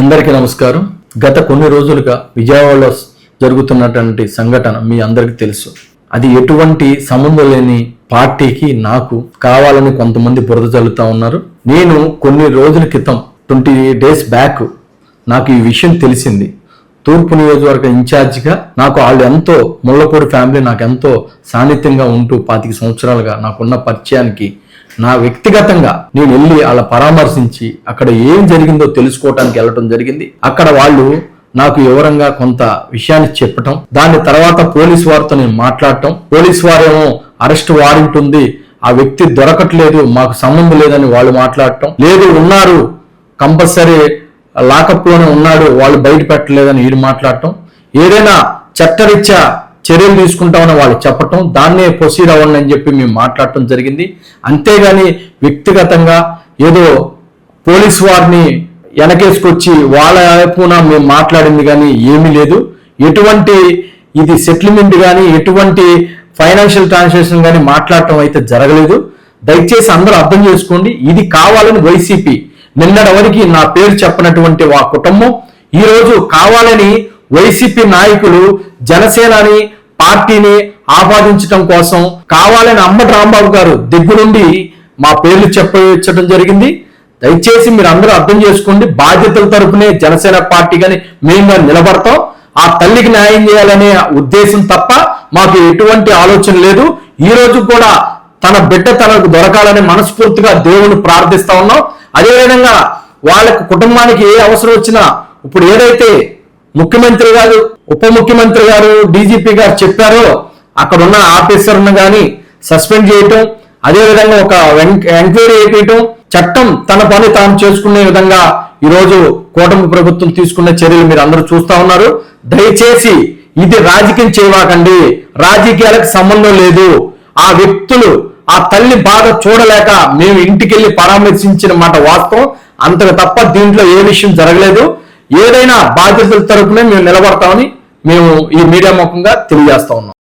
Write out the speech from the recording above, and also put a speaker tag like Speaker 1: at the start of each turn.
Speaker 1: అందరికీ నమస్కారం. గత కొన్ని రోజులుగా విజయవాడలో జరుగుతున్నటువంటి సంఘటన మీ అందరికీ తెలుసు. అది ఎటువంటి సంబంధం లేని పార్టీకి నాకు కావాలని కొంతమంది బురద చల్లుతా ఉన్నారు. నేను కొన్ని రోజుల క్రితం 20 days బ్యాక్ నాకు ఈ విషయం తెలిసింది. తూర్పు నియోజకవర్గ ఇన్ఛార్జిగా నాకు వాళ్ళు ఎంతో ముళ్ళపూడి ఫ్యామిలీ నాకు ఎంతో సాన్నిధ్యంగా ఉంటూ 25 సంవత్సరాలుగా నాకున్న పరిచయానికి నా వ్యక్తిగతంగా నేను వెళ్ళి వాళ్ళ పరామర్శించి అక్కడ ఏం జరిగిందో తెలుసుకోవటానికి వెళ్ళటం జరిగింది. అక్కడ వాళ్ళు నాకు వివరంగా కొంత విషయాన్ని చెప్పటం, దాని తర్వాత పోలీసు వారితో నేను మాట్లాడటం, పోలీసు వారేమో అరెస్ట్ వారెంట్ ఉంది, ఆ వ్యక్తి దొరకట్లేదు, మాకు సంబంధం లేదని వాళ్ళు మాట్లాడటం, లేదు ఉన్నారు కంపల్సరీ లాకప్ లోనే ఉన్నాడు, వాళ్ళు బయట పెట్టలేదని వీడు మాట్లాడటం, ఏదైనా చట్టరీత్యా చర్యలు తీసుకుంటామని వాళ్ళు చెప్పటం, దాన్నే ప్రొసీడ్ అవ్వండి అని చెప్పి మేము మాట్లాడటం జరిగింది. అంతేగాని వ్యక్తిగతంగా ఏదో పోలీసు వారిని వెనకేసుకొచ్చి వాళ్ళ వైపున మేము మాట్లాడింది కానీ ఏమీ లేదు. ఎటువంటి ఇది సెటిల్మెంట్ కానీ ఎటువంటి ఫైనాన్షియల్ ట్రాన్సాక్షన్ కానీ మాట్లాడటం అయితే జరగలేదు. దయచేసి అందరూ అర్థం చేసుకోండి. ఇది కావాలని వైసీపీ నిన్నటి వరకు నా పేరు చెప్పినటువంటి ఆ కుటుంబం ఈరోజు కావాలని వైసీపీ నాయకులు జనసేనని పార్టీని ఆపాదించడం కోసం కావాలని అంబటి రాంబాబు గారు దగ్గరుండి మా పేర్లు చెప్పడం జరిగింది. దయచేసి మీరు అందరూ అర్థం చేసుకోండి. బాధ్యతల తరపునే జనసేన పార్టీ కానీ మేము కానీ నిలబడతాం. ఆ తల్లికి న్యాయం చేయాలనే ఉద్దేశం తప్ప మాకు ఎటువంటి ఆలోచన లేదు. ఈ రోజు కూడా తన బిడ్డ తనకు దొరకాలని మనస్ఫూర్తిగా దేవుని ప్రార్థిస్తా ఉన్నాం. అదేవిధంగా వాళ్ళకి కుటుంబానికి ఏ అవసరం వచ్చినా ఇప్పుడు ఏదైతే ముఖ్యమంత్రి గారు ఉప ముఖ్యమంత్రి గారు డీజీపీ గారు చెప్పారో అక్కడ ఉన్న ఆఫీసర్ను కానీ సస్పెండ్ చేయటం, అదేవిధంగా ఒక ఎంక్వైరీ చేయటం, చట్టం తన పని తాను చేసుకునే విధంగా ఈరోజు కూటమి ప్రభుత్వం తీసుకున్న చర్యలు మీరు అందరూ చూస్తా ఉన్నారు. దయచేసి ఇది రాజకీయం చేయవాకండి. రాజకీయాలకు సంబంధం లేదు. ఆ వ్యక్తులు ఆ తల్లి బాధ చూడలేక మేము ఇంటికెళ్ళి పరామర్శించిన మాట వాస్తవం, అంతకు తప్ప దీంట్లో ఏ విషయం జరగలేదు. ఏదైనా బాధ్యతల తరపునే మేము నిలబడతామని మేము ఈ మీడియా ముఖంగా తెలియజేస్తా ఉన్నాం.